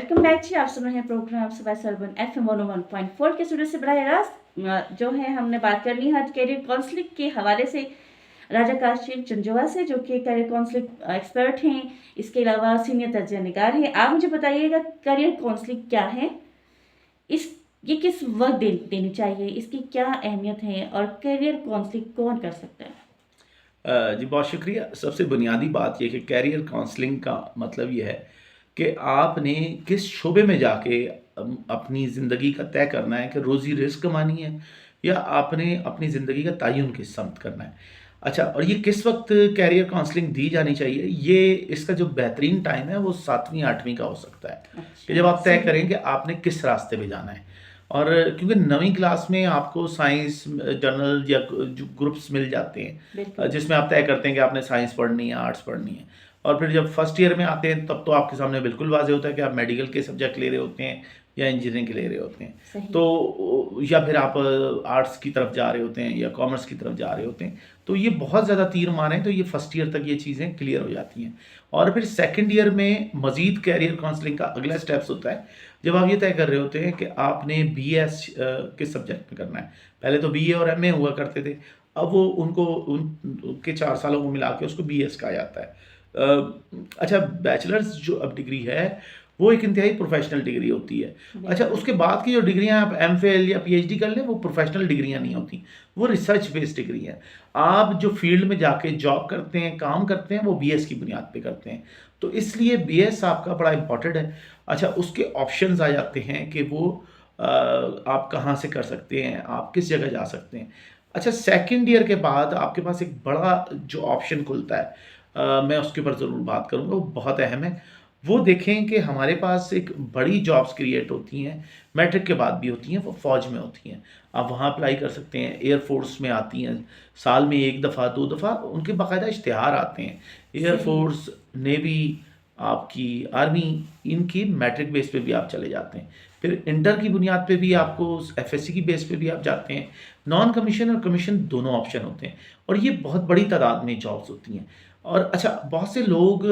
Welcome back जी। आप सुन रहे हैं प्रोग्राम आप सुबह सरबन FM 101.4 के स्टूडियो से बराह रास्त जो है हमने बात करनी है आज कैरियर काउंसलिंग के हवाले से राजा काशिफ चंजोआ से, जो कि कैरियर काउंसलिंग एक्सपर्ट हैं। इसके अलावा सीनियर तज्ज़िया निगार हैं। आप मुझे बताइएगा कैरियर काउंसलिंग क्या है, इस ये किस वक्त देनी चाहिए, इसकी क्या अहमियत है और कैरियर काउंसलिंग कौन कर सकता है? जी बहुत शुक्रिया। सबसे बुनियादी बात ये कि कैरियर काउंसलिंग का मतलब ये है कि आपने किस शोबे में जाके अपनी ज़िंदगी का तय करना है कि रोज़ी रिज़्क कमानी है या आपने अपनी ज़िंदगी का तयन किस समत करना है। अच्छा, और ये किस वक्त कैरियर काउंसलिंग दी जानी चाहिए, ये इसका जो बेहतरीन टाइम है वो 7वीं 8वीं का हो सकता है कि अच्छा, जब आप तय सही। करें कि आपने किस रास्ते में जाना है। और क्योंकि 9वीं क्लास में आपको साइंस जर्नल या जो ग्रुप्स मिल जाते हैं बिल्कुल। जिसमें आप तय करते हैं कि आपने साइंस पढ़नी है, आर्ट्स पढ़नी है। और फिर जब फर्स्ट ईयर में आते हैं तब तो आपके सामने बिल्कुल वाज़ेह होता है कि आप मेडिकल के सब्जेक्ट ले रहे होते हैं या इंजीनियरिंग के ले रहे होते हैं। सही। तो या फिर आप आर्ट्स की तरफ जा रहे होते हैं या कॉमर्स की तरफ जा रहे होते हैं। तो ये बहुत ज़्यादा तीर मारें तो ये फर्स्ट ईयर तक ये चीज़ें क्लियर हो जाती हैं। और फिर सेकंड ईयर में मज़ीद कैरियर काउंसलिंग का अगला स्टेप्स होता है, जब आप ये तय कर रहे होते हैं कि आपने BS किस सब्जेक्ट में करना है। पहले तो BA और MA हुआ करते थे, अब वो उनके 4 सालों को मिला के उसको BS कहा जाता है। अच्छा, बैचलर्स जो अब डिग्री है वो एक इंतहाई प्रोफेशनल डिग्री होती है। अच्छा, बिल्कुल। उसके बाद की जो डिग्रियाँ आप MPhil या PhD कर लें वो प्रोफेशनल डिग्रियाँ नहीं होती, वो रिसर्च बेस्ड डिग्री हैं। आप जो फील्ड में जाके जॉब करते हैं, काम करते हैं, वो BS की बुनियाद पे करते हैं। तो इसलिए BS आपका बड़ा इम्पोर्टेंट है। अच्छा, उसके ऑप्शंस आ जाते हैं कि वो आप कहाँ से कर सकते हैं, आप किस जगह जा सकते हैं। अच्छा, सेकंड ईयर के बाद आपके पास एक बड़ा जो ऑप्शन खुलता है, मैं उसके ऊपर ज़रूर बात करूँगा, वो बहुत अहम है। वो देखें कि हमारे पास एक बड़ी जॉब्स क्रिएट होती हैं, मैट्रिक के बाद भी होती हैं, वो फ़ौज में होती हैं। आप वहाँ अप्लाई कर सकते हैं, एयर फ़ोर्स में आती हैं, साल में 1 दफ़ा 2 दफ़ा उनके बाकायदा इश्तिहार आते हैं। एयर सही। फ़ोर्स, नेवी, आपकी आर्मी, इनकी मैट्रिक बेस पे भी आप चले जाते हैं। फिर इंटर की बुनियाद पे भी आपको FSC की बेस पे भी आप जाते हैं। नॉन कमीशन और कमीशन दोनों ऑप्शन होते हैं और ये बहुत बड़ी तादाद में जॉब्स होती हैं। और अच्छा, बहुत से लोग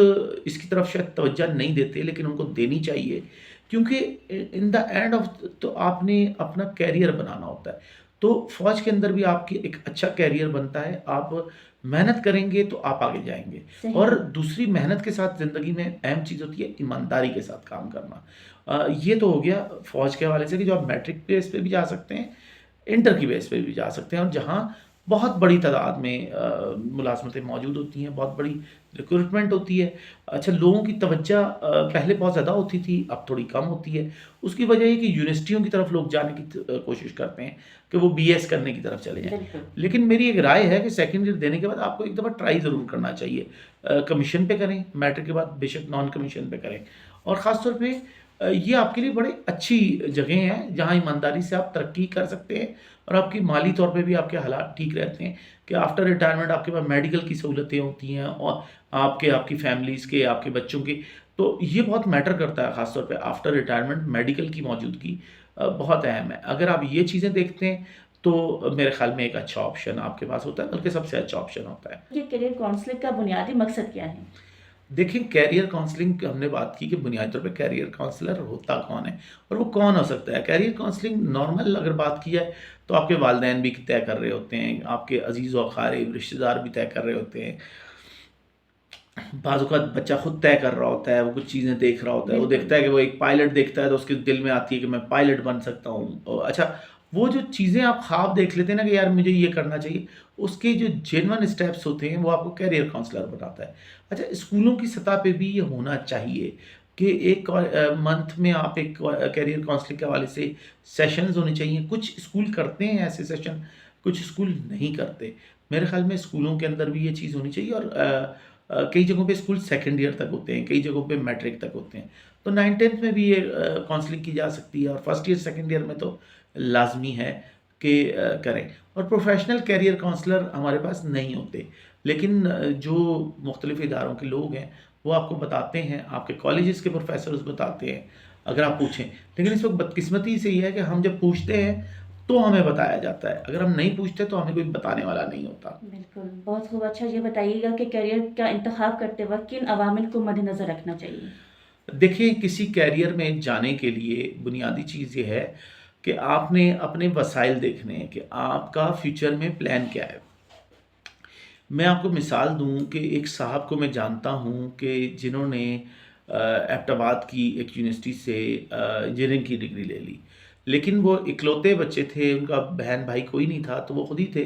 इसकी तरफ शायद तवज्जो नहीं देते, लेकिन उनको देनी चाहिए, क्योंकि इन द एंड ऑफ तो आपने अपना कैरियर बनाना होता है। तो फ़ौज के अंदर भी आपकी एक अच्छा कैरियर बनता है, आप मेहनत करेंगे तो आप आगे जाएँगे। सही। और दूसरी, मेहनत के साथ ज़िंदगी में अहम चीज़ होती है ईमानदारी के साथ काम करना। ये तो हो गया फ़ौज के हवाले से कि जो आप मैट्रिक बेस पे भी जा सकते हैं, इंटर की बेस पे भी जा सकते हैं, और जहाँ बहुत बड़ी तादाद में मुलाज़मतें मौजूद होती हैं, बहुत बड़ी रिक्रूटमेंट होती है। अच्छा, लोगों की तवज्जो पहले बहुत ज़्यादा होती थी, अब थोड़ी कम होती है। उसकी वजह ये कि यूनिवर्सिटियों की तरफ लोग जाने की कोशिश करते हैं कि वो BS करने की तरफ चले जाएँ। बिल्कुल। लेकिन मेरी एक राय है कि सेकंड ईयर देने के बाद आपको एक दफ़ा ट्राई ज़रूर करना चाहिए। कमीशन पे करें, मैट्रिक के बाद बेशक नॉन कमीशन पे करें। और ख़ास तौर पे ये आपके लिए बड़ी अच्छी जगह है जहाँ ईमानदारी से आप तरक्की कर सकते हैं और आपकी माली तौर पे भी आपके हालात ठीक रहते हैं कि आफ्टर रिटायरमेंट आपके पास मेडिकल की सहूलतें होती हैं और आपकी फैमिलीज़ के, आपके बच्चों की। तो ये बहुत मैटर करता है, ख़ास तौर पे आफ्टर रिटायरमेंट मेडिकल की मौजूदगी बहुत अहम है। अगर आप ये चीज़ें देखते हैं तो मेरे ख़्याल में एक अच्छा ऑप्शन आपके पास होता है, बल्कि सबसे अच्छा ऑप्शन होता है। ये करियर काउंसलिंग का बुनियादी मकसद क्या है? देखिए, कैरियर काउंसलिंग की हमने बात की कि बुनियादी तौर पे कैरियर काउंसलर होता कौन है और वो कौन हो सकता है। कैरियर काउंसलिंग नॉर्मल अगर बात की जाए तो आपके वालिदैन भी तय कर रहे होते हैं, आपके अजीज़ व अक़ारिब रिश्तेदार भी तय कर रहे होते हैं। बाज़ औक़ात बच्चा खुद तय कर रहा होता है, वो कुछ चीज़ें देख रहा होता है, वो बिल्कुल। देखता है कि वो एक पायलट देखता है तो उसके दिल में आती है कि मैं पायलट बन सकता हूँ। अच्छा, वो जो चीज़ें आप ख्वाब देख लेते हैं ना कि यार मुझे ये करना चाहिए, उसके जो जेन्युइन स्टेप्स होते हैं वो आपको कैरियर काउंसलर बनाता है। अच्छा, स्कूलों की सतह पे भी ये होना चाहिए कि एक मंथ में आप एक कैरियर काउंसलिंग के हवाले से सेशंस होने चाहिए। कुछ स्कूल करते हैं ऐसे सेशन, कुछ स्कूल नहीं करते। मेरे ख़्याल में स्कूलों के अंदर भी ये चीज़ होनी चाहिए। और कई जगहों पे स्कूल सेकंड ईयर तक होते हैं, कई जगहों पे मैट्रिक तक होते हैं। तो 9th-10th में भी ये काउंसलिंग की जा सकती है और फर्स्ट ईयर सेकंड ईयर में तो लाज़मी है कि करें। और प्रोफ़ेशनल कैरियर काउंसलर हमारे पास नहीं होते, लेकिन जो मुख्तलिफ़ इदारों के लोग हैं, वो आपको बताते हैं, आपके कॉलेजेस के प्रोफ़ेसर्स बताते हैं, अगर आप पूछें। लेकिन इस वक़्त बदकिस्मती से ये है कि हम जब पूछते हैं, तो हमें बताया जाता है, अगर हम नहीं पूछते तो हमें कोई बताने वाला नहीं होता। बिल्कुल, बहुत खूब। अच्छा, ये बताइएगा कि करियर का इंतख़ाब करते वक़्त किन अवामिल को मद्देनज़र रखना चाहिए? देखिए, किसी कैरियर में जाने के लिए बुनियादी चीज़ ये है कि आपने अपने वसाइल देखने हैं कि आपका फ्यूचर में प्लान क्या है। मैं आपको मिसाल दूँ कि एक साहब को मैं जानता हूँ कि जिन्होंने एबटाबाद की एक यूनिवर्सिटी से इंजीनियरिंग की डिग्री ले ली। लेकिन वो इकलौते बच्चे थे, उनका बहन-भाई कोई नहीं था, तो वो खुद ही थे।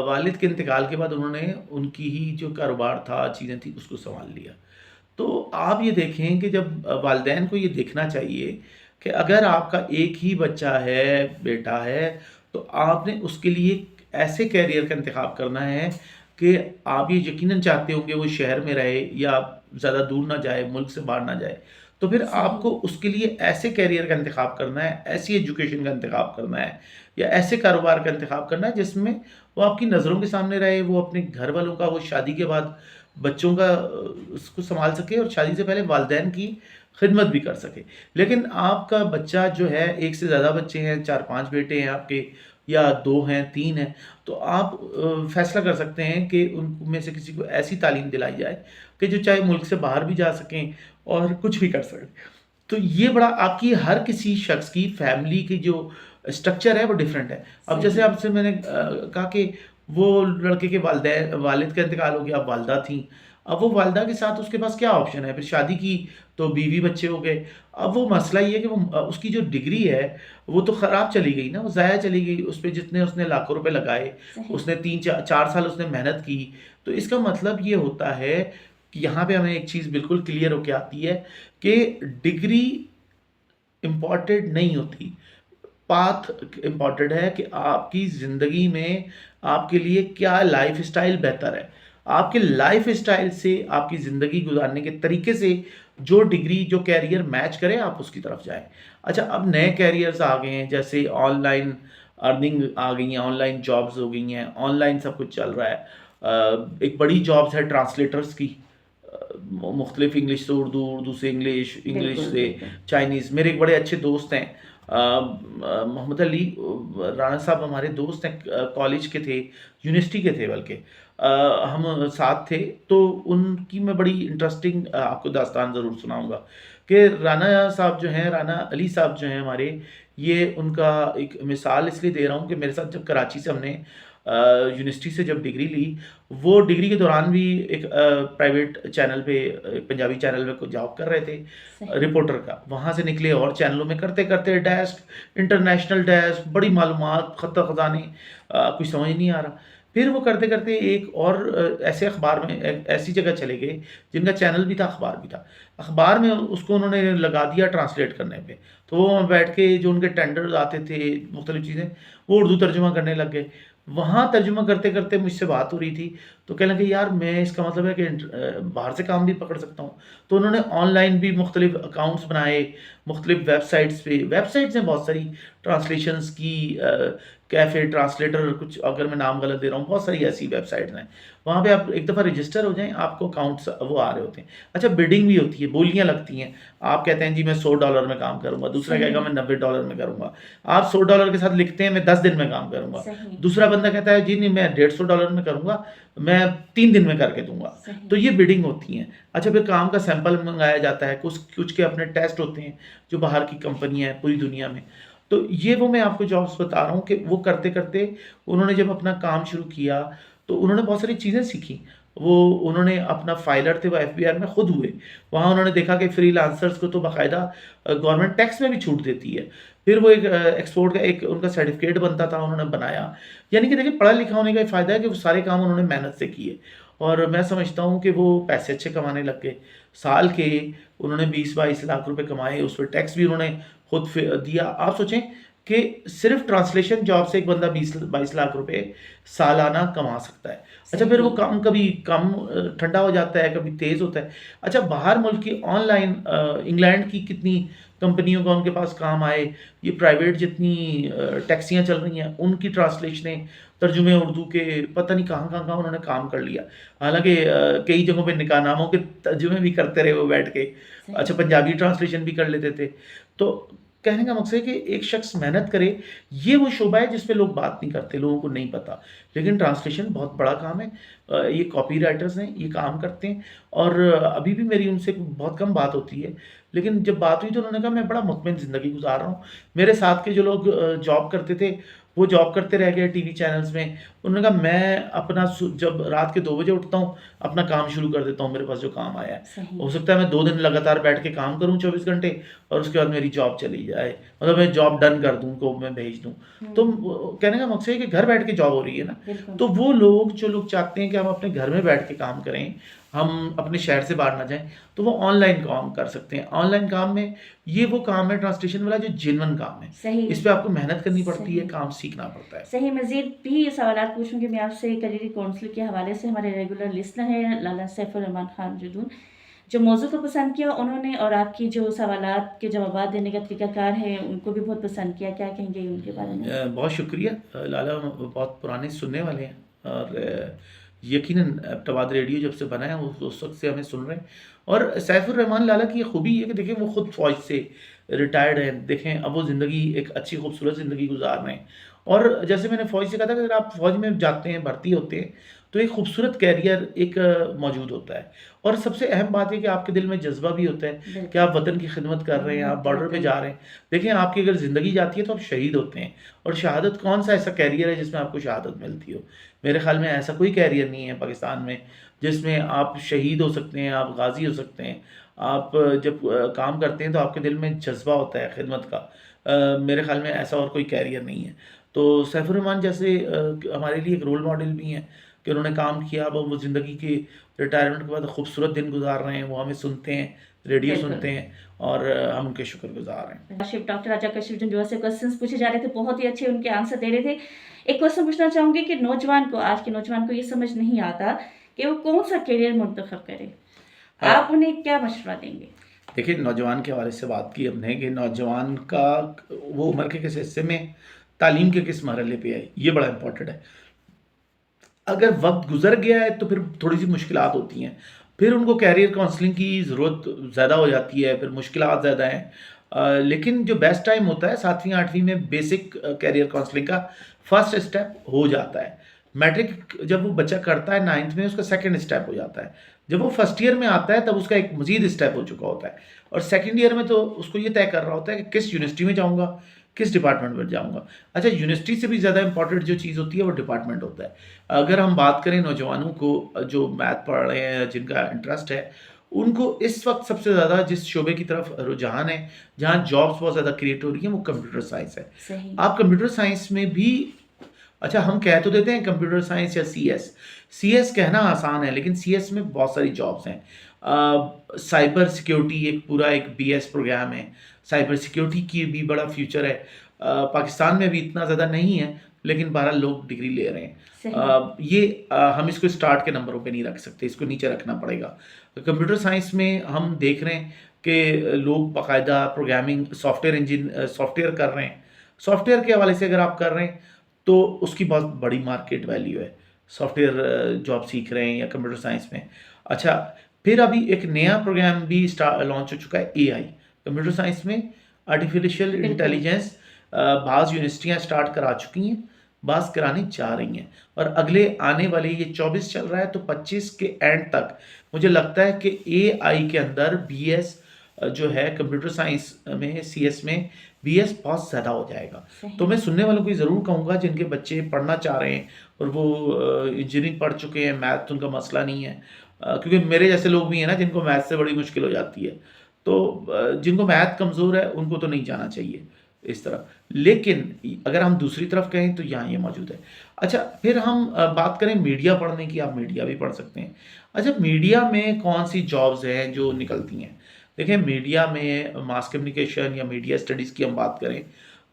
वालिद के इंतकाल के बाद उन्होंने उनकी ही जो कारोबार था, चीज़ें थी, उसको सँभाल लिया। तो आप ये देखें कि जब वालिदैन को ये देखना चाहिए कि अगर आपका एक ही बच्चा है, बेटा है, तो आपने उसके लिए ऐसे करियर का इंतख़ाब करना है कि आप ये यकीनन चाहते होंगे वो शहर में रहे या ज़्यादा दूर ना जाए, मुल्क से बाहर ना जाए। तो फिर सही। आपको उसके लिए ऐसे करियर का इंतख़ाब करना है, ऐसी एजुकेशन का इंतख़ाब करना है या ऐसे कारोबार का इंतख़ाब करना है जिसमें वो आपकी नज़रों के सामने रहे, वो अपने घर वालों का, वो शादी के बाद बच्चों का उसको सँभाल सके और शादी से पहले वालिदैन की खिदमत भी कर सके। लेकिन आपका बच्चा जो है, एक से ज़्यादा बच्चे हैं, 4-5 बेटे हैं आपके या 2 हैं, 3 हैं, तो आप फ़ैसला कर सकते हैं कि उन में से किसी को ऐसी तालीम दिलाई जाए कि जो चाहे मुल्क से बाहर भी जा सकें और कुछ भी कर सकें। तो ये बड़ा आपकी हर किसी शख्स की फैमिली की जो स्ट्रक्चर है वो डिफरेंट है। अब जैसे सही। आपसे मैंने कहा कि वो लड़के के वालिद का इंतकाल हो गया, अब वालिदा थीं। अब वो वालिदा के साथ उसके पास क्या ऑप्शन है? फिर शादी की तो बीवी बच्चे हो गए। अब वो मसला ये है कि वो उसकी जो डिग्री है वो तो ख़राब चली गई ना, वो ज़ाया चली गई। उस पे जितने उसने लाखों रुपए लगाए, सही। उसने 3-4 साल उसने मेहनत की। तो इसका मतलब ये होता है कि यहाँ पे हमें एक चीज़ बिल्कुल क्लियर होके आती है कि डिग्री इम्पोर्टेंट नहीं होती। पाथ इम्पोर्टेंट है कि आपकी ज़िंदगी में आपके लिए क्या लाइफ़स्टाइल बेहतर है। आपके लाइफ़स्टाइल से आपकी ज़िंदगी गुज़ारने के तरीके से जो डिग्री, जो करियर मैच करे, आप उसकी तरफ जाएँ। अच्छा, अब नए करियर्स आ गए हैं, जैसे ऑनलाइन अर्निंग आ गई हैं, ऑनलाइन जॉब्स हो गई हैं, ऑनलाइन सब कुछ चल रहा है। एक बड़ी जॉब्स है ट्रांसलेटर्स की। मुख्तलिफ इंग्लिश से उर्दू, उर्दू से इंग्लिश, इंग्लिश बिल्कुल, से बिल्कुल। चाइनीज़। मेरे एक बड़े अच्छे दोस्त हैं मोहम्मद अली राना साहब, हमारे दोस्त हैं, कॉलेज के थे, यूनिवर्सिटी के थे बल्कि। हम साथ थे, तो उनकी मैं बड़ी इंटरेस्टिंग आपको दास्तान ज़रूर सुनाऊँगा कि राना साहब जो हैं, राना अली साहब जो हैं हमारे, ये उनका एक मिसाल इसलिए दे रहा हूँ कि मेरे साथ जब कराची से हमने यूनिवर्सिटी से जब डिग्री ली, वो डिग्री के दौरान भी एक प्राइवेट चैनल पे, पंजाबी चैनल पे कुछ जॉब कर रहे थे सही। रिपोर्टर का। वहाँ से निकले और चैनलों में करते-करते डेस्क, इंटरनेशनल डेस्क, बड़ी मालूमात, खता-खजानी, कुछ समझ नहीं आ रहा। फिर वो करते-करते एक और ऐसे अखबार में ऐसी जगह चले गए जिनका चैनल भी था, अखबार भी था। अखबार में उसको उन्होंने लगा दिया ट्रांसलेट करने पे। तो वो वहाँ बैठ के जो उनके टेंडर्स आते थे, मुख्तलिफ चीज़ें, वो उर्दू तर्जुमा करने लग गए। वहाँ तर्जुमा करते-करते मुझसे बात हो रही थी, तो कहने लगे, यार मैं इसका मतलब है कि बाहर से काम भी पकड़ सकता हूँ। तो उन्होंने ऑनलाइन भी मुख्तलिफ अकाउंट्स बनाए, मुख्तलिफ वेबसाइट्स पे। वेबसाइट्स हैं बहुत सारी ट्रांसलेशंस की, कैफ़े ट्रांसलेटर, कुछ अगर मैं नाम गलत दे रहा हूँ, बहुत सारी ऐसी वेबसाइट्स हैं। वहाँ पे आप एक दफ़ा रजिस्टर हो जाएँ, आपको अकाउंट्स वो आ रहे होते हैं। अच्छा, बिडिंग भी होती है, बोलियाँ लगती हैं। आप कहते हैं जी मैं $100 में काम करूँगा, दूसरा कहेगा सही। मैं $90 में करूँगा। आप $100 के साथ लिखते हैं मैं 10 दिन में काम करूँगा। सही। दूसरा बंदा कहता है जी नहीं मैं $150 में करूँगा, मैं 3 दिन में करके दूँगा। सही। तो ये बिडिंग होती हैं। अच्छा, फिर काम का सैंपल मँगाया जाता है, कुछ कुछ के अपने टेस्ट होते हैं, जो बाहर की कंपनियाँ हैं पूरी दुनिया में। तो ये वो मैं आपको जॉब्स बता रहा हूँ कि वो करते-करते उन्होंने जब अपना काम शुरू किया, तो उन्होंने बहुत सारी चीज़ें सीखी। वो उन्होंने अपना फाइलर थे, वो एफबीआर में खुद हुए। वहाँ उन्होंने देखा कि फ्रीलांसर्स को तो बाकायदा गवर्नमेंट टैक्स में भी छूट देती है। फिर वो एक एक्सपोर्ट का एक उनका सर्टिफ़िकेट बनता था, उन्होंने बनाया। यानी कि देखिए, पढ़ा-लिखा होने का ये फ़ायदा है कि वो सारे काम उन्होंने मेहनत से किए और मैं समझता हूँ कि वो पैसे अच्छे कमाने लग गए। साल के उन्होंने 20-22 लाख रुपए कमाए, उस पे टैक्स भी उन्होंने खुद दिया। आप सोचें कि सिर्फ़ ट्रांसलेशन जॉब से एक बंदा 20-22 लाख रुपए सालाना कमा सकता है। अच्छा, फिर वो सही। काम कभी कम ठंडा हो जाता है, कभी तेज़ होता है। अच्छा, बाहर मुल्क की ऑनलाइन इंग्लैंड की कितनी कंपनियों का उनके पास काम आए, ये प्राइवेट जितनी टैक्सियाँ चल रही हैं, उनकी ट्रांसलेशनें, तर्जुमे उर्दू के, पता नहीं कहाँ उन्होंने काम कर लिया। हालाँकि कई जगहों पे निकाहनामों के तर्जुमे भी करते रहे वो बैठ के। अच्छा, सही। पंजाबी ट्रांसलेशन भी कर लेते थे। तो कहने का मकसद है कि एक शख्स मेहनत करे, ये वो शोबा है जिस पे लोग बात नहीं करते, लोगों को नहीं पता। लेकिन ट्रांसलेशन बहुत बड़ा काम है। ये कॉपी राइटर्स हैं, ये काम करते हैं और अभी भी मेरी उनसे बहुत कम बात होती है। लेकिन जब बात हुई तो उन्होंने कहा मैं बड़ा मुतमईन ज़िंदगी गुज़ार रहा हूँ। मेरे साथ के जो लोग जॉब करते थे, वो जॉब करते रह गए टीवी चैनल्स में। उन्होंने कहा मैं अपना जब रात के 2 बजे उठता हूँ, अपना काम शुरू कर देता हूँ, मेरे पास जो काम आया है। सही। हो सकता है मैं 2 दिन लगातार बैठ के काम करूँ 24 घंटे और उसके बाद मेरी जॉब चली जाए। मतलब मैं जॉब डन कर दूँ, उनको मैं भेज दूँ। तो कहने का मकसद है कि घर बैठ के जॉब हो रही है ना, बिल्कुल। तो वो लोग जो लोग चाहते हैं कि हम अपने घर में बैठ के काम करें, हम अपने शहर से बाहर ना जाएँ, तो वो ऑनलाइन काम कर सकते हैं। ऑनलाइन काम में ये वो काम है ट्रांसलेशन वाला जो जेन्युइन काम है। सही। इस पे आपको मेहनत करनी पड़ती है, सही। काम सीखना पड़ता है। सही, मज़ीद भी सवालात पूछूँगी मैं आपसे करियर काउंसलिंग के हवाले से। हमारे रेगुलर लिसनर हैं लाला सैफुर रहमान खान जुदून, जो मौज़ू को पसंद किया उन्होंने और आपकी जो सवालात के जवाबात देने का तरीक़ाकार है, उनको भी बहुत पसंद किया। क्या कहेंगे उनके बारे में? बहुत शुक्रिया। लाला बहुत पुराने सुनने वाले हैं और यकीनन अब्टाबाद रेडियो जब से बना है उस वक़्त से हमें सुन रहे हैं। और सैफुर रहमान लाला की ये खूबी है कि देखिए वो खुद फ़ौज से रिटायर्ड हैं। देखें अब वो ज़िंदगी एक अच्छी खूबसूरत ज़िंदगी गुज़ार रहे हैं। और जैसे मैंने फ़ौज से कहा था कि अगर आप फ़ौज में जाते हैं, भर्ती होते हैं, तो एक खूबसूरत कैरियर एक मौजूद होता है। और सबसे अहम बात है कि आपके दिल में जज़्बा भी होता है कि बिल्कुल। आप वतन की खिदमत कर रहे हैं, आप बॉर्डर पे जा रहे हैं। देखिए आपकी अगर ज़िंदगी जाती है तो आप शहीद होते हैं और शहादत कौन-सा ऐसा कैरियर है जिसमें आपको शहादत मिलती हो? मेरे ख़्याल में ऐसा कोई कैरियर नहीं है पाकिस्तान में जिसमें आप शहीद हो सकते हैं, आप गाज़ी हो सकते हैं। आप जब काम करते हैं तो आपके दिल में जज़्बा होता है खिदमत का। मेरे ख़्याल में ऐसा और कोई कैरियर नहीं है। तो सैफुर रहमान जैसे हमारे लिए एक रोल मॉडल भी हैं कि उन्होंने काम किया, अब वो ज़िंदगी के रिटायरमेंट के बाद खूबसूरत दिन गुज़ार रहे हैं, वो हमें सुनते हैं, रेडियो बिल्कुल। सुनते हैं और हम उनके शुक्रगुज़ार हैं। काशिफ डॉक्टर राजा कशिफ जंजुआ से क्वेश्चंस पूछे जा रहे थे, बहुत ही अच्छे उनके आंसर दे रहे थे। एक क्वेश्चन पूछना चाहूँगी कि नौजवान को, आज के नौजवान को ये समझ नहीं आता कि वो कौन-सा करियर मुंतखब करे। आप उन्हें क्या मशवरा देंगे? देखिए नौजवान के हवाले से बात की हमने कि नौजवान का वो उम्र के किस हिस्से में, तालीम के किस मरहले पे है, ये बड़ा इम्पोर्टेंट है। अगर वक़्त गुज़र गया है तो फिर थोड़ी-सी मुश्किलात होती हैं। फिर उनको करियर काउंसलिंग की ज़रूरत ज़्यादा हो जाती है, फिर मुश्किलात ज़्यादा हैं। लेकिन जो बेस्ट टाइम होता है 7वीं 8वीं में बेसिक करियर काउंसलिंग का फर्स्ट स्टेप हो जाता है। मैट्रिक जब वो बच्चा करता है 9th में उसका सेकंड स्टेप हो जाता है। जब वो फर्स्ट ईयर में आता है तब उसका एक मज़ीद स्टेप हो चुका होता है और सेकंड ईयर में तो उसको ये तय कर रहा होता है कि किस यूनिवर्सिटी में जाऊँगा, किस डिपार्टमेंट में जाऊँगा। अच्छा यूनिवर्सिटी से भी ज़्यादा इम्पोर्टेंट जो चीज़ होती है वो डिपार्टमेंट होता है। अगर हम बात करें नौजवानों को जो मैथ पढ़ रहे हैं, जिनका इंटरेस्ट है, उनको इस वक़्त सबसे ज़्यादा जिस शोबे की तरफ रुझान है, जहाँ जॉब्स बहुत ज़्यादा क्रिएट हो रही हैं, वो कंप्यूटर साइंस है। सही। आप कंप्यूटर साइंस में भी अच्छा हम कह तो देते हैं कंप्यूटर साइंस या सीएस। सीएस कहना आसान है लेकिन सीएस में बहुत सारी जॉब्स हैं। साइबर सिक्योरिटी एक पूरा एक बीएस प्रोग्राम है। साइबर सिक्योरिटी की भी बड़ा फ्यूचर है। पाकिस्तान में भी इतना ज़्यादा नहीं है लेकिन 12 लोग डिग्री ले रहे हैं। सही। हम इसको स्टार्ट के नंबरों पे नहीं रख सकते, इसको नीचे रखना पड़ेगा। कंप्यूटर साइंस में हम देख रहे हैं कि लोग बाकायदा प्रोग्रामिंग सॉफ्टवेयर कर रहे हैं। सॉफ्टवेयर के हवाले से अगर आप कर रहे हैं तो उसकी बहुत बड़ी मार्केट वैल्यू है। सॉफ्टवेयर जॉब सीख रहे हैं या कंप्यूटर साइंस में। अच्छा फिर अभी एक नया प्रोग्राम भी लॉन्च हो चुका है एआई। कंप्यूटर साइंस में आर्टिफिशियल बिल्कुल। इंटेलिजेंस बाज़ यूनिवर्सिटियाँ स्टार्ट करा चुकी हैं, बाज़ कराने जा रही हैं और अगले आने वाले ये 24 चल रहा है तो 25 के एंड तक मुझे लगता है कि एआई के अंदर बीएस जो है कंप्यूटर साइंस में सीएस में बीएस बहुत ज़्यादा हो जाएगा। सही। तो मैं सुनने वालों को ये ज़रूर कहूँगा जिनके बच्चे पढ़ना चाह रहे हैं और वो इंजीनियरिंग पढ़ चुके हैं, मैथ उनका मसला नहीं है। क्योंकि मेरे जैसे लोग भी हैं ना जिनको मैथ से बड़ी मुश्किल हो जाती है। तो जिनको मैथ कमज़ोर है उनको तो नहीं जाना चाहिए इस तरफ। लेकिन अगर हम दूसरी तरफ कहें तो यहाँ ये मौजूद है। अच्छा फिर हम बात करें मीडिया पढ़ने की, आप मीडिया भी पढ़ सकते हैं। अच्छा मीडिया में कौन-सी जॉब्स हैं जो निकलती हैं? देखिए मीडिया में मास कम्युनिकेशन या मीडिया स्टडीज़ की हम बात करें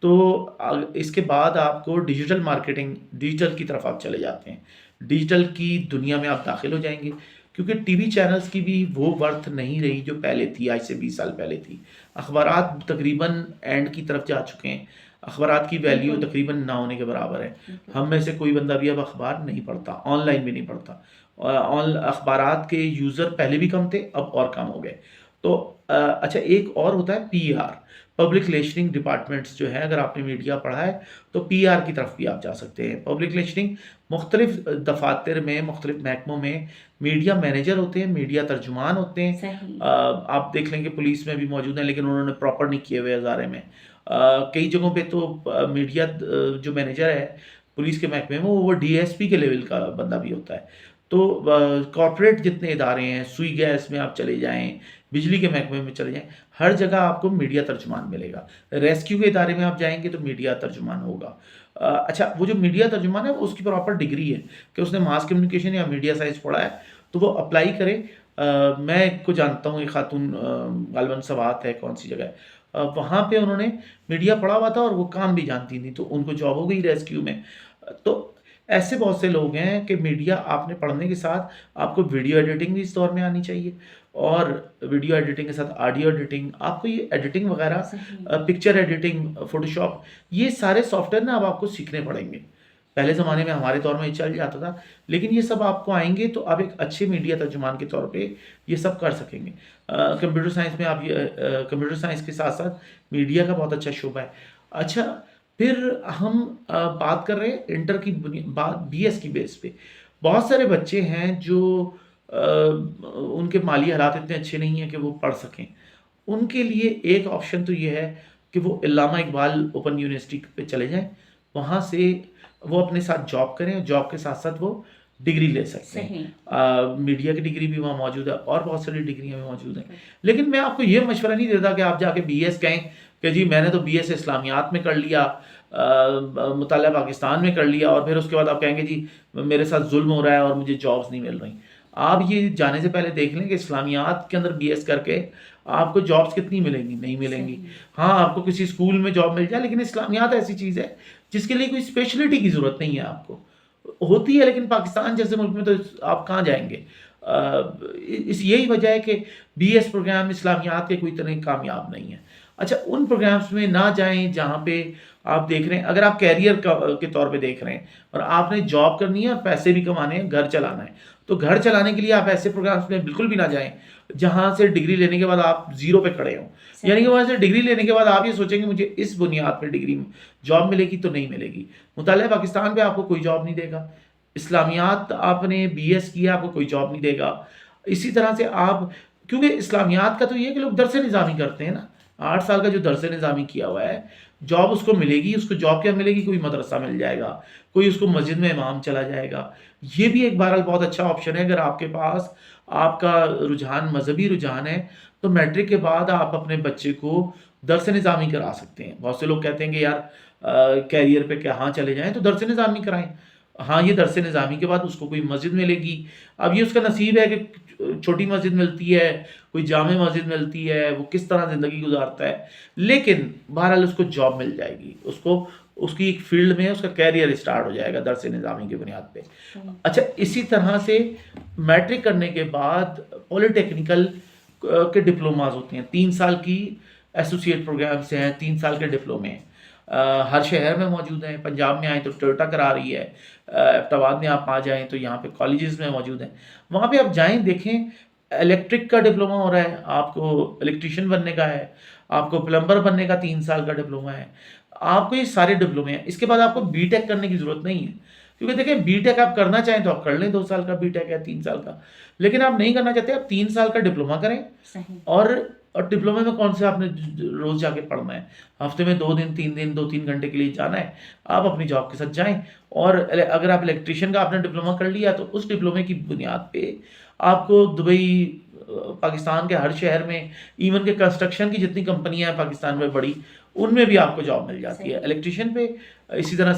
तो इसके बाद आपको डिजिटल मार्केटिंग, डिजिटल की तरफ आप चले जाते हैं। डिजिटल की दुनिया में आप दाखिल हो जाएँगे क्योंकि टीवी चैनल्स की भी वो वर्थ नहीं रही जो पहले थी, आज से 20 साल पहले थी। अखबारात तकरीबन एंड की तरफ जा चुके हैं। अखबारात की वैल्यू बिल्कुल। तकरीबन ना होने के बराबर है। बिल्कुल। हम में से कोई बंदा भी अब अखबार नहीं पढ़ता, ऑनलाइन भी नहीं पढ़ता। अखबारात के यूज़र पहले भी कम थे, अब और कम हो गए। तो अच्छा एक और होता है पीआर। पब्लिक रिलेशनिंग डिपार्टमेंट्स जो है, अगर आपने मीडिया पढ़ा है तो पीआर की तरफ भी आप जा सकते हैं। पब्लिक रिलेशनिंग मुख्तलिफ दफातर में, मुख्तलिफ महकमों में मीडिया मैनेजर होते हैं, मीडिया तर्जुमान होते हैं। सही। आप देख लेंगे पुलिस में भी मौजूद हैं, लेकिन उन्होंने प्रॉपर नहीं किए हुए हज़ारे में। कई जगहों पे तो मीडिया जो मैनेजर है पुलिस के महकमे में, वो डीएसपी के लेवल का बंदा भी होता है। तो कॉर्पोरेट जितने इदारे हैं, सुई गैस में आप चले जाएँ, बिजली के महकमे में चले जाएँ, हर जगह आपको मीडिया तर्जुमान मिलेगा। रेस्क्यू के इदारे में आप जाएँगे तो मीडिया तर्जुमान होगा। अच्छा, वो जो मीडिया तर्जुमान है वो उसकी प्रॉपर डिग्री है कि उसने मास कम्युनिकेशन या मीडिया साइंस पढ़ा है, तो वो अप्लाई करे। मैं एक को जानता हूँ, एक खातून गालिबन सवात है, कौन-सी जगह है, वहाँ पे उन्होंने मीडिया पढ़ा हुआ था और वो काम भी जानती थीं, तो उनको जॉब हो गई रेस्क्यू में। तो ऐसे बहुत से लोग हैं कि मीडिया आपने पढ़ने के साथ आपको वीडियो एडिटिंग भी इस दौर में आनी चाहिए, और वीडियो एडिटिंग के साथ ऑडियो एडिटिंग, आपको ये एडिटिंग वगैरह, सही। पिक्चर एडिटिंग, फ़ोटोशॉप, ये सारे सॉफ्टवेयर ना अब आपको सीखने पड़ेंगे। पहले ज़माने में हमारे दौर में ये चल जाता था, लेकिन ये सब आपको आएँगे तो आप एक अच्छे मीडिया तर्जुमान के तौर पे ये सब कर सकेंगे। कंप्यूटर साइंस में आप ये कंप्यूटर साइंस के साथ-साथ मीडिया का बहुत अच्छा शोबा है। अच्छा, फिर हम बात कर रहे हैं इंटर की बात बीएस की बेस पे। बहुत सारे बच्चे हैं जो उनके माली हालात इतने अच्छे नहीं हैं कि वो पढ़ सकें। उनके लिए एक ऑप्शन तो ये है कि वो इल्लामा इकबाल ओपन यूनिवर्सिटी पे चले जाएँ। वहाँ से वो अपने साथ जॉब करें, जॉब के साथ-साथ वो डिग्री ले सकते हैं। सही। मीडिया की डिग्री भी वहाँ मौजूद है और बहुत सारी डिग्रियाँ भी मौजूद हैं। लेकिन मैं आपको ये मशवरा नहीं देता कि आप जाके बीएस कहें कि जी मैंने तो बीएस इस्लामियात में कर लिया, मुतालिया पाकिस्तान में कर लिया, और फिर उसके बाद आप कहेंगे जी मेरे साथ ज़ुल्म हो रहा है और मुझे जॉब्स नहीं मिल रही। आप ये जाने से पहले देख लें कि इस्लामियात के अंदर बीएस करके आपको जॉब्स कितनी मिलेंगी, नहीं मिलेंगी। सही। हाँ, आपको किसी स्कूल में जॉब मिल जाए, लेकिन इस्लामियात ऐसी चीज़ है जिसके लिए कोई स्पेशलिटी की ज़रूरत नहीं है आपको। होती है, लेकिन पाकिस्तान जैसे मुल्क में तो आप कहाँ जाएँगे? इस यही वजह है कि बीएस प्रोग्राम इस्लामियात के कोई तरह कामयाब नहीं है। अच्छा, उन प्रोग्राम्स में ना जाएँ जहाँ पे आप देख रहे हैं, अगर आप कैरियर के तौर पे देख रहे हैं और आपने जॉब करनी है और पैसे भी कमाने हैं, घर चलाना है, तो घर चलाने के लिए आप ऐसे प्रोग्राम्स में बिल्कुल भी ना जाएँ, जहाँ से डिग्री लेने के बाद आप ज़ीरो पे खड़े हों। यानी कि वहाँ से डिग्री लेने के बाद आप ये सोचेंगे मुझे इस बुनियाद पे डिग्री जॉब मिलेगी, तो नहीं मिलेगी। मुतालिया पाकिस्तान पे आपको कोई जॉब नहीं देगा। इस्लामियात आपने बीएस किया, आपको कोई जॉब नहीं देगा। इसी तरह से आप, क्योंकि इस्लामियात का तो ये है कि लोग दरस निज़ामी करते हैं ना, 8 साल का जो दरस निज़ामी किया हुआ है, जॉब उसको मिलेगी, उसको जॉब क्या मिलेगी, कोई मदरसा मिल जाएगा, कोई उसको मस्जिद में इमाम चला जाएगा। ये भी एक बहरहाल बहुत अच्छा ऑप्शन है। अगर आपके पास आपका रुझान मज़हबी रुझान है, तो मैट्रिक के बाद आप अपने बच्चे को दरस निज़ामी करा सकते हैं। बहुत से लोग कहते हैं कि यार कैरियर पे कहाँ चले जाएँ, तो दरस निज़ामी कराएँ। हाँ, ये दरस निज़ामी के बाद उसको कोई मस्जिद मिलेगी। अब ये उसका नसीब है कि छोटी मस्जिद मिलती है, कोई जामे मस्जिद मिलती है, वो किस तरह ज़िंदगी गुज़ारता है, लेकिन बहरहाल उसको जॉब मिल जाएगी, उसको उसकी एक फ़ील्ड में उसका कैरियर स्टार्ट हो जाएगा दरस निज़ामी की बुनियाद पे। अच्छा, इसी तरह से मैट्रिक करने के बाद पॉलिटेक्निकल के डिप्लोमास होते हैं, 3 साल की एसोसिएट प्रोग्राम्स हैं, 3 साल के डिप्लोमे हैं। हर शहर में मौजूद हैं। पंजाब में आएँ तो टोयोटा करा रही है, एबटाबाद में आप आ जाएँ तो यहाँ पे कॉलेजेस में मौजूद हैं। वहाँ पे आप जाएँ, देखें, इलेक्ट्रिक का डिप्लोमा हो रहा है, आपको इलेक्ट्रीशियन बनने का है, आपको प्लम्बर बनने का 3 साल का डिप्लोमा है। आपको ये सारे डिप्लोमे हैं। इसके बाद आपको बीटेक करने की ज़रूरत नहीं है, क्योंकि देखिए बीटेक आप करना चाहें तो आप कर लें, 2 साल का बीटेक है, 3 साल का। लेकिन आप नहीं करना चाहते, आप 3 साल का डिप्लोमा करें। सही। और डिप्लोमे में कौन से आपने रोज़ जाके पढ़ना है, हफ्ते में 2 दिन 3 दिन 2-3 घंटे के लिए जाना है, आप अपनी जॉब के साथ जाएँ। और अगर आप इलेक्ट्रीशियन का आपने डिप्लोमा कर लिया, तो उस डिप्लोमे की बुनियाद पे आपको दुबई, पाकिस्तान के हर शहर में, इवन के कंस्ट्रक्शन की जितनी कंपनियाँ हैं पाकिस्तान में बड़ी, उनमें भी आपको जॉब मिल जाती है इलेक्ट्रीशियन पे। इसी तरह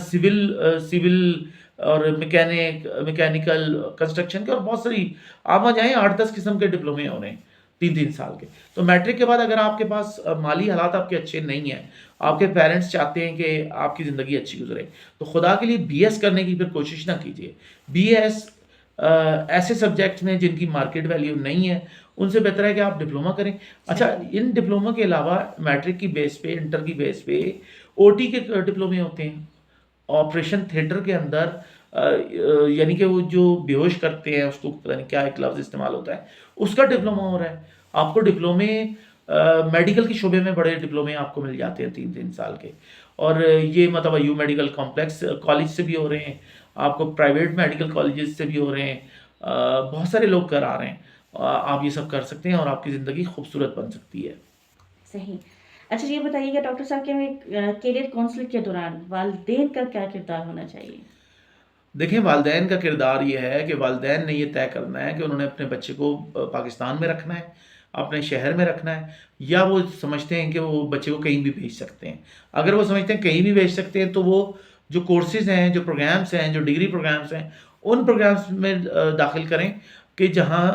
सिविल और मैकेनिकल कंस्ट्रक्शन के और बहुत सारी, आप वहाँ जाएँ, 8-10 किस्म के डिप्लोमे हो रहे हैं 3-3 साल के। तो मैट्रिक के बाद अगर आपके पास माली हालात आपके अच्छे नहीं हैं, आपके पेरेंट्स चाहते हैं कि आपकी ज़िंदगी अच्छी गुजरे, तो खुदा के लिए बीएस करने की फिर कोशिश ना कीजिए। बीएस ऐसे सब्जेक्ट्स में जिनकी मार्केट वैल्यू नहीं है, उनसे बेहतर है कि आप डिप्लोमा करें। अच्छा, इन डिप्लोमा के अलावा मैट्रिक की बेस पे, इंटर की बेस पे ओटी के डिप्लोमे होते हैं। ऑपरेशन थिएटर के अंदर यानी कि वो जो बेहोश करते हैं, उसको पता नहीं क्या एक लफ्ज़ इस्तेमाल होता है, उसका डिप्लोमा हो रहा है। आपको डिप्लोमे मेडिकल के शोबे में बड़े डिप्लोमे आपको मिल जाते हैं 3-3 साल के, और ये मतलब यू मेडिकल कॉम्प्लेक्स कॉलेज से भी हो रहे हैं, आपको प्राइवेट मेडिकल कॉलेजेस से भी हो रहे हैं, बहुत सारे लोग करा रहे हैं। आप ये सब कर सकते हैं और आपकी ज़िंदगी खूबसूरत बन सकती है। सही। अच्छा ये बताइएगा डॉक्टर साहब कि हमें करियर काउंसलिंग के दौरान वालिदैन का क्या किरदार होना चाहिए? देखिए, वालिदैन का किरदार ये है कि वालिदैन ने ये तय करना है कि उन्होंने अपने बच्चे को पाकिस्तान में रखना है, अपने शहर में रखना है, या वो समझते हैं कि वो बच्चे को कहीं भी भेज सकते हैं। अगर वो समझते हैं कहीं भी भेज सकते हैं, तो वो जो कोर्सेज़ हैं, जो प्रोग्राम्स हैं, जो डिग्री प्रोग्राम्स हैं, उन प्रोग्राम्स में दाखिल करें कि जहाँ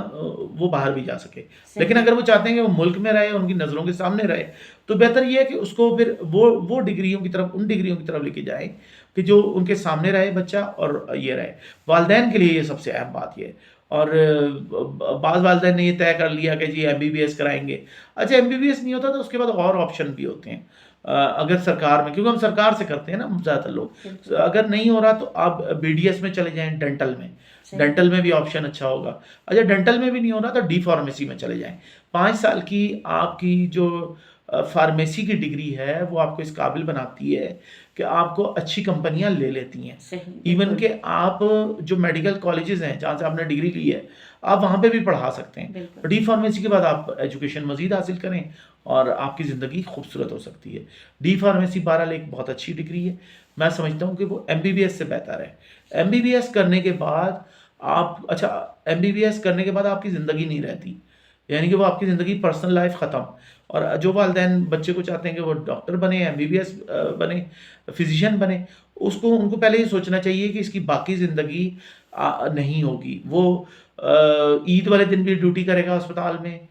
वो बाहर भी जा सके। लेकिन सही। अगर वो चाहते हैं कि वो मुल्क में रहे, उनकी नज़रों के सामने रहे, तो बेहतर ये है कि उसको फिर वो डिग्रियों की तरफ, उन डिग्रियों की तरफ लेके जाएँ कि जो उनके सामने रहे बच्चा और ये रहे। वालिदैन के लिए ये सबसे अहम बात ये है। और बाज़ वालिदैन ने ये तय कर लिया कि जी एमबीबीएस कराएँगे। अच्छा, एमबीबीएस नहीं होता तो उसके बाद और ऑप्शन भी होते हैं। अगर सरकार में, क्योंकि हम सरकार से करते हैं ना ज़्यादातर लोग, बिल्कुल। अगर नहीं हो रहा तो आप बीडीएस में चले जाएँ, डेंटल में। सही। डेंटल में भी ऑप्शन अच्छा होगा। अच्छा, डेंटल में भी नहीं हो रहा तो डी फार्मेसी में चले जाएँ। 5 साल की आपकी जो फार्मेसी की डिग्री है, वो आपको इस काबिल बनाती है कि आपको अच्छी कंपनियाँ ले लेती हैं। सही, इवन बिल्कुल। कि आप जो मेडिकल कॉलेजेस हैं, जहाँ से आपने डिग्री ली है, आप वहाँ पे भी पढ़ा सकते हैं। बिल्कुल। डी फार्मेसी के बाद आप एजुकेशन मज़ीद हासिल करें और आपकी ज़िंदगी खूबसूरत हो सकती है। डी फार्मेसी बहरहाल एक बहुत अच्छी डिग्री है। मैं समझता हूँ कि वो एमबीबीएस से बेहतर है। एमबीबीएस करने के बाद आप, अच्छा, एमबीबीएस करने के बाद आपकी ज़िंदगी नहीं रहती। यानी कि वो आपकी ज़िंदगी, पर्सनल लाइफ़ ख़त्म। और जो वालिदैन बच्चे को चाहते हैं कि वो डॉक्टर बने, एमबीबीएस बने, फिज़िशियन बने, उसको उनको पहले ये सोचना चाहिए कि इसकी बाकी ज़िंदगी नहीं होगी। वो ईद वाले दिन भी ड्यूटी करेगा अस्पताल में,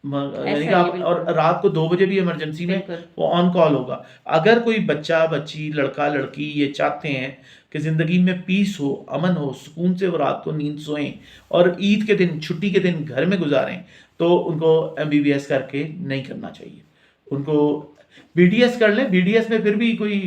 यानी कि ऐसा ही है, आप, और बिल्कुल। रात को 2 बजे भी इमरजेंसी में बिल्कुल। वो ऑन कॉल होगा। अगर कोई बच्चा, बच्ची, लड़का, लड़की ये चाहते हैं कि ज़िंदगी में पीस हो, अमन हो, सुकून से वो रात को नींद सोएँ और ईद के दिन, छुट्टी के दिन घर में गुज़ारें, तो उनको एमबीबीएस करके नहीं करना चाहिए। उनको बीडीएस कर लें। बीडीएस में फिर भी कोई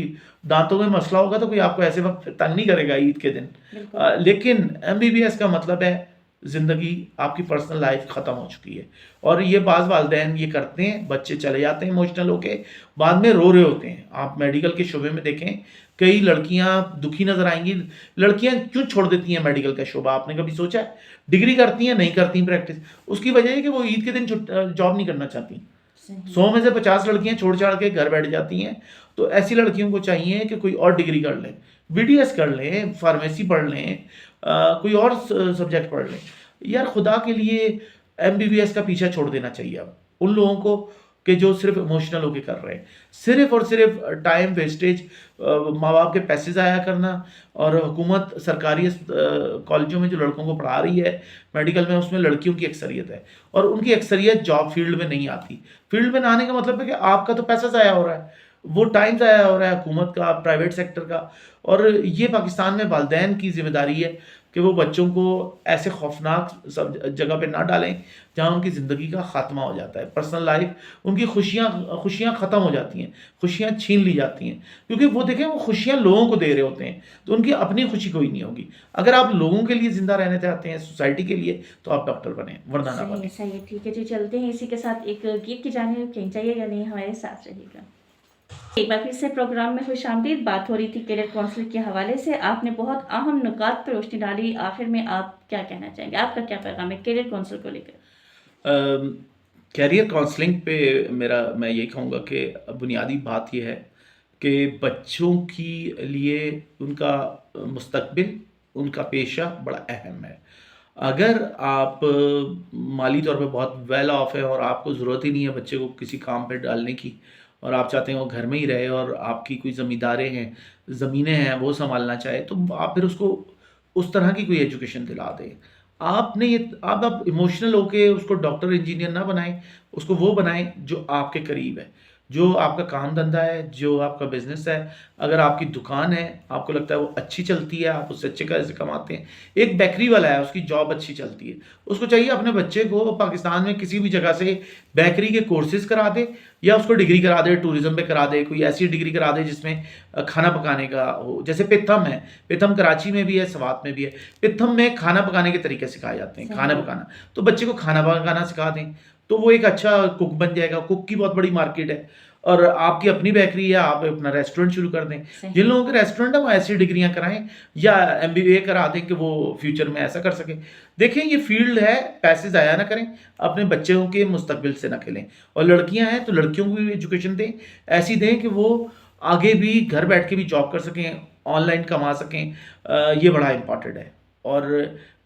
दाँतों में मसला होगा तो कोई आपको ऐसे वक़्त तंग नहीं करेगा ईद के दिन। बिल्कुल। लेकिन एमबीबीएस का मतलब है ज़िंदगी, आपकी पर्सनल लाइफ़ ख़त्म हो चुकी है। और ये बाज़ वालिदैन ये करते हैं, बच्चे चले जाते हैं इमोशनल होके, बाद में रो रहे होते हैं। आप मेडिकल के शोबे में देखें, कई लड़कियाँ दुखी नज़र आएँगी। लड़कियाँ क्यों छोड़ देती हैं मेडिकल का शोबा, आपने कभी सोचा है? डिग्री करती हैं, नहीं करती प्रैक्टिस। उसकी वजह है कि वो ईद के दिन जॉब नहीं करना चाहती। सही। 100 में से 50 लड़कियाँ छोड़-छाड़ के घर बैठ जाती हैं। तो ऐसी लड़कियों को चाहिए कि कोई और डिग्री कर लें, बीडीएस कर लें, फार्मेसी पढ़ लें, कोई और सब्जेक्ट पढ़ लें। यार खुदा के लिए एमबीबीएस का पीछा छोड़ देना चाहिए अब उन लोगों को कि जो सिर्फ इमोशनल होके कर रहे हैं। सिर्फ और सिर्फ टाइम वेस्टेज, माँ-बाप के पैसे ज़ाया करना, और हुकूमत सरकारी कॉलेजों में जो लड़कों को पढ़ा रही है मेडिकल में, उसमें लड़कियों की अक्सरियत है और उनकी अक्सरियत जॉब फील्ड में नहीं आती। फील्ड में ना आने का मतलब है कि आपका तो पैसा ज़ाया हो रहा है, वो टाइम ज़ाया हो रहा है हुकूमत का, प्राइवेट सेक्टर का। और ये पाकिस्तान में वालिदैन की ज़िम्मेदारी है कि वो बच्चों को ऐसे खौफनाक सब जगह पे ना डालें जहाँ उनकी ज़िंदगी का ख़ात्मा हो जाता है। पर्सनल लाइफ़, उनकी खुशियाँ ख़त्म हो जाती हैं, खुशियाँ छीन ली जाती हैं। क्योंकि वो देखें, वो खुशियाँ लोगों को दे रहे होते हैं, तो उनकी अपनी खुशी कोई नहीं होगी। अगर आप लोगों के लिए ज़िंदा रहना चाहते हैं, सोसाइटी के लिए, तो आप डॉक्टर बनें, वरना ना सही, बनें। सही है। ठीक है जी, चलते हैं इसी के साथ एक गीत की जानिब। कहीं जाइएगा नहीं, हमारे साथ रहिएगा। एक बार फिर से प्रोग्राम में खुशामदीद। बात हो रही थी करियर काउंसलिंग के हवाले से। आपने बहुत अहम नुकात पर रोशनी डाली। आखिर में आप क्या कहना चाहेंगे? आपका क्या पैगाम है करियर काउंसलिंग को लेकर? कैरियर काउंसलिंग पे मैं यही कहूँगा कि बुनियादी बात ये है कि बच्चों की लिए उनका मुस्तकबिल, उनका पेशा बड़ा अहम है। अगर आप माली तौर पे बहुत वेल ऑफ है और आपको ज़रूरत ही नहीं है बच्चे को किसी काम पे डालने की, और आप चाहते हैं वो घर में ही रहे, और आपकी कोई ज़मींदारें हैं, ज़मीनें हैं, वो सँभालना चाहे, तो आप फिर उसको उस तरह की कोई एजुकेशन दिला दें। आपने ये आप इमोशनल होके उसको डॉक्टर, इंजीनियर ना बनाएँ, उसको वो बनाएँ जो आपके करीब है। जो आपका काम-धंधा है, जो आपका बिज़नेस है, अगर आपकी दुकान है, आपको लगता है वो अच्छी चलती है, आप उससे अच्छे पैसे कमाते हैं। एक बेकरी वाला है, उसकी जॉब अच्छी चलती है, उसको चाहिए अपने बच्चे को पाकिस्तान में किसी भी जगह से बेकरी के कोर्सेज़ करा दे, या उसको डिग्री करा दे, टूरिज़्म पे करा दे, कोई ऐसी डिग्री करा दे जिसमें खाना पकाने का हो। जैसे पिथम है, पिथम कराची में भी है, सवात में भी है। पिथम में खाना पकाने के तरीके सिखाए जाते हैं, खाना सही। पकाना। तो बच्चे को खाना पकाना सिखा दें। तो वो एक अच्छा कुक बन जाएगा। कुक की बहुत बड़ी मार्केट है और आपकी अपनी बेकरी है, आप अपना रेस्टोरेंट शुरू कर दें। सही। जिन लोगों के रेस्टोरेंट है वो ऐसी डिग्रियाँ कराएँ या एमबीए करा दें कि वो फ्यूचर में ऐसा कर सकें। देखें ये फ़ील्ड है, पैसे ज़ाया ना करें, अपने बच्चों के मुस्तकबिल से ना खेलें और लड़कियाँ हैं तो लड़कियों को भी एजुकेशन दें, ऐसी दें कि वो आगे भी घर बैठ के भी जॉब कर सकें, ऑनलाइन कमा सकें। ये बड़ा इम्पोर्टेंट है और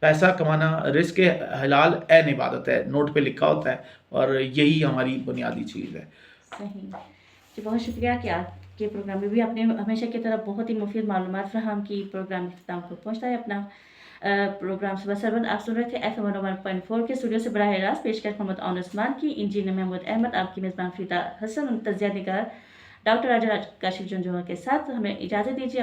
पैसा कमाना रिस्क है, हलाल ऐन इबादत है, नोट पे लिखा होता है और यही हमारी बुनियादी चीज़ है। सही। जी, बहुत शुक्रिया कि आपके प्रोग्राम में भी आपने हमेशा की तरह बहुत ही मुफ़ीद मालूमात फ़राहम की, प्रोग्राम इख्तिताम को पहुँचता है अपना प्रोग्राम सुबह सरबन आप सुन रहे थे एफ़एम 101.4 के स्टूडियो से बराह रास्त पेशकश मोहम्मद औन उस्मान की, इंजीनियर महमूद अहमद, आपकी मेज़बान फ़रीदा हसन, तज़िया निगार डॉक्टर राजा काशिफ़ जंजुआ के साथ हमें इजाज़त दीजिए।